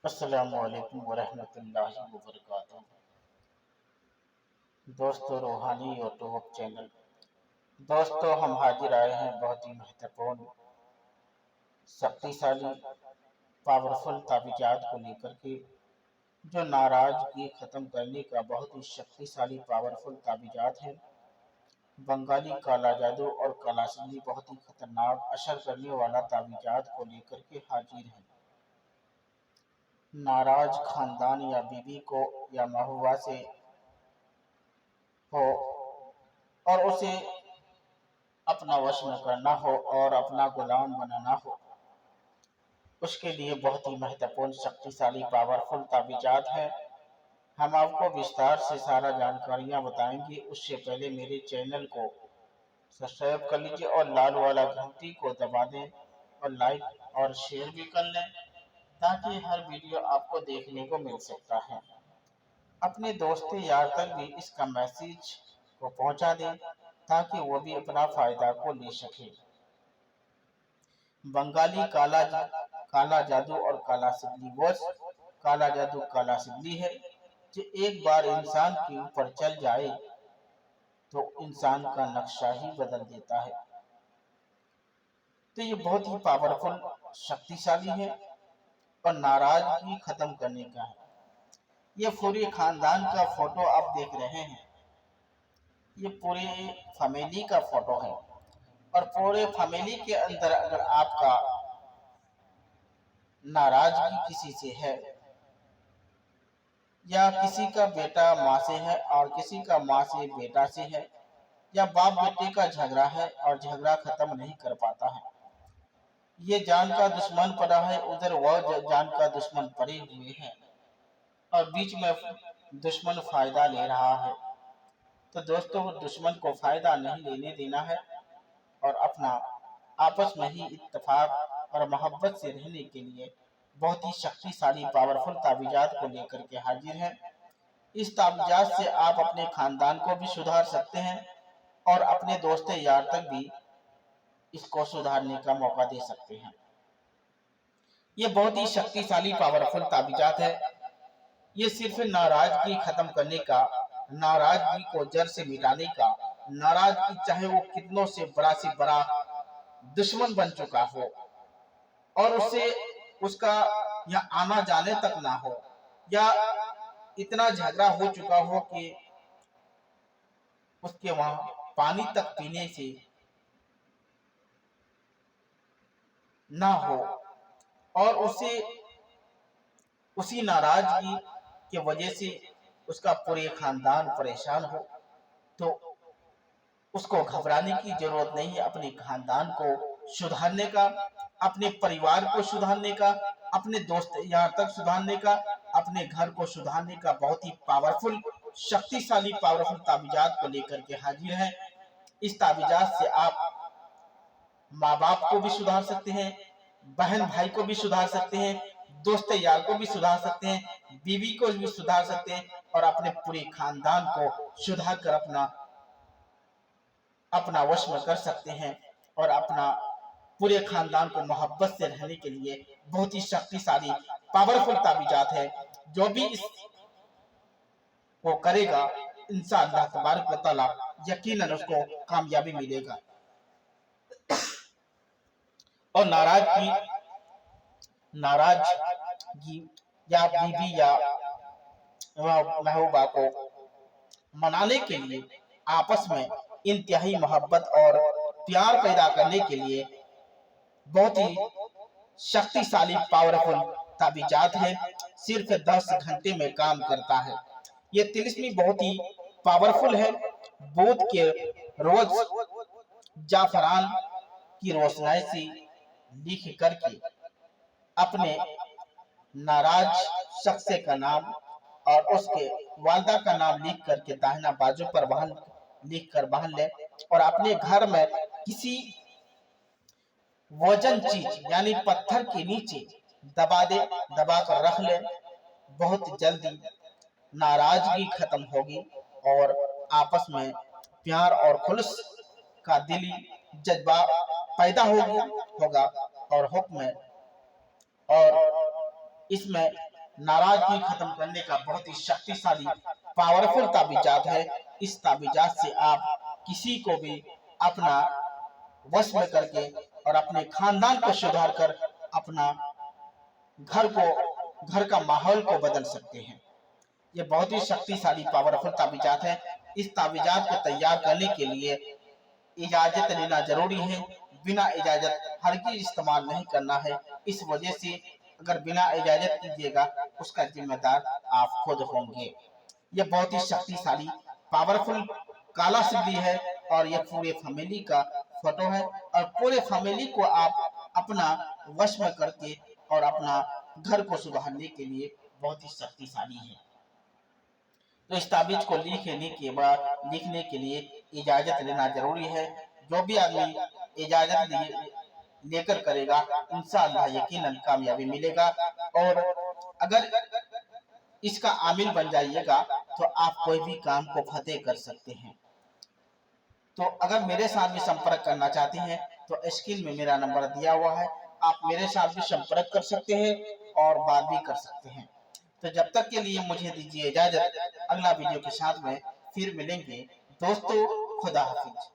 अस्सलामुअलैकुम वरहमतुल्लाहि वबरकातुहू। दोस्तों, रूहानी यूट्यूब चैनल। दोस्तों, हम हाजिर आए हैं बहुत ही महत्वपूर्ण, शक्तिशाली, पावरफुल ताबीजात को लेकर के, जो नाराजगी खत्म करने का बहुत ही शक्तिशाली पावरफुल ताबीजात है। बंगाली काला जादू और काला सिंधी बहुत ही खतरनाक असर करने वाला ताबीजात को लेकर के हाजिर हैं। नाराज खानदान या बीवी को या महबूबा से हो और उसे अपना वश में करना हो और अपना गुलाम बनाना हो, उसके लिए बहुत ही महत्वपूर्ण शक्तिशाली पावरफुल ताबीजात है। हम आपको विस्तार से सारा जानकारियां बताएंगे। उससे पहले मेरे चैनल को सब्सक्राइब कर लीजिए और लाल वाला घंटी को दबा दें और लाइक और शेयर भी कर लें, ताकि हर वीडियो आपको देखने को मिल सकता है। अपने दोस्त यार तक भी इसका मैसेज को पहुंचा दें, ताकि वो भी अपना फायदा को ले सके। बंगाली काला जादू और काला सिल्ली। वो काला जादू काला सिल्ली है जो एक बार इंसान के ऊपर चल जाए तो इंसान का नक्शा ही बदल देता है। तो ये बहुत ही पावरफुल, शक्तिशाली है और नाराजगी खत्म करने का है। ये पूरे खानदान का फोटो आप देख रहे हैं। ये पूरे फैमिली का फोटो है और पूरे फैमिली के अंदर अगर आपका नाराजगी किसी से है, या किसी का बेटा माँ से है और किसी का माँ से बेटा से है, या बाप बेटे का झगड़ा है और झगड़ा खत्म नहीं कर पाता है, ये जान का दुश्मन पड़ा है, उधर वह जान का दुश्मन पड़े हुए हैं और बीच में दुश्मन फायदा ले रहा है। तो दोस्तों, दुश्मन को फायदा नहीं लेने देना है और अपना आपस में ही इत्तेफाक और मोहब्बत से रहने के लिए बहुत ही शक्तिशाली पावरफुल ताबीजात को लेकर के हाजिर हैं। इस ताबीजात से आप अपने खानदान को भी सुधार सकते हैं और अपने दोस्त यार तक भी इसको सुधारने का मौका दे सकते हैं। ये बहुत ही शक्तिशाली पावरफुल ताबीजात है। ये सिर्फ नाराजगी खत्म करने का, नाराजगी को जड़ से मिटाने का, नाराजगी चाहे वो कितनों से बड़ा दुश्मन बन चुका हो और उससे उसका या आना जाने तक ना हो, या इतना झगड़ा हो चुका हो कि उसके वहां पानी तक पीने से ना हो और उसे उसी नाराजगी की वजह से उसका पूरे खानदान परेशान हो, तो उसको घबराने की जरूरत नहीं है। अपने खानदान को सुधारने का, अपने परिवार को सुधारने का, अपने दोस्त यार तक सुधारने का, अपने घर को सुधारने का बहुत ही पावरफुल, शक्तिशाली पावरफुल ताबीजात को लेकर के हाजिर है। इस ताबीजात से आप माँ बाप को भी सुधार सकते हैं, बहन भाई को भी सुधार सकते हैं, दोस्त यार को भी सुधार सकते हैं, बीवी को भी सुधार सकते हैं और अपने पूरे खानदान को सुधार कर अपना वश में कर सकते हैं और अपना पूरे खानदान को मोहब्बत से रहने के लिए बहुत ही शक्तिशाली पावरफुल ताबीजात है। जो भी इस को करेगा, इंशाअल्लाह तबारक व तआला यकीनन उसको कामयाबी मिलेगा। और नाराजगी या बीवी या महबूबा को मनाने के लिए, आपस में इंतहाई मोहब्बत और प्यार पैदा करने के लिए बहुत ही शक्तिशाली पावरफुल ताबीजात है। सिर्फ 10 घंटे में काम करता है। ये तिलिस्मी बहुत ही पावरफुल है। बुध के रोज जाफरान की रोशनाई से लिख करके अपने नाराज शख्स का नाम और उसके वालदा का नाम लिख करके दाहिना बाजू पर लिख कर बांध ले और अपने घर में किसी वजन चीज यानी पत्थर के नीचे दबा दे, दबा कर रख ले। बहुत जल्दी नाराजगी खत्म होगी और आपस में प्यार और खुलूस का दिली जज्बा पैदा होगा और हुक्म और इसमें नाराजगी खत्म करने का बहुत ही शक्तिशाली पावरफुल ताबीजात है। इस ताबीजात से आप किसी को भी अपना वश में करके और अपने खानदान को सुधार कर अपना घर को घर का माहौल को बदल सकते हैं। ये बहुत ही शक्तिशाली पावरफुल ताबीजात है। इस ताबीजात को तैयार करने के लिए इजाजत लेना जरूरी है। बिना इजाजत हरगिज़ इस्तेमाल नहीं करना है। इस वजह से अगर बिना इजाजत कीजिएगा उसका जिम्मेदार आप खुद होंगे। ये बहुत ही शक्तिशाली पावरफुल काला सिद्धि है और ये पूरे फैमिली का फोटो है और पूरे फैमिली को आप अपना वश में करके और अपना घर को सुधारने के लिए बहुत ही शक्तिशाली है। तो इस ताबीज को लिखने के लिए इजाजत लेना जरूरी है। जो भी आदमी इजाजत लेकर करेगा इंशाअल्लाह यकीनन कामयाबी मिलेगा। और अगर इसका आमिल बन जाइएगा तो आप कोई भी काम को फतेह कर सकते हैं। तो अगर मेरे साथ भी संपर्क करना चाहते हैं तो स्क्रीन में मेरा नंबर दिया हुआ है, आप मेरे साथ भी संपर्क कर सकते हैं और बात भी कर सकते हैं। तो जब तक के लिए मुझे दीजिए इजाजत, अगला वीडियो के साथ में फिर मिलेंगे दोस्तों। खुदा हाफिज।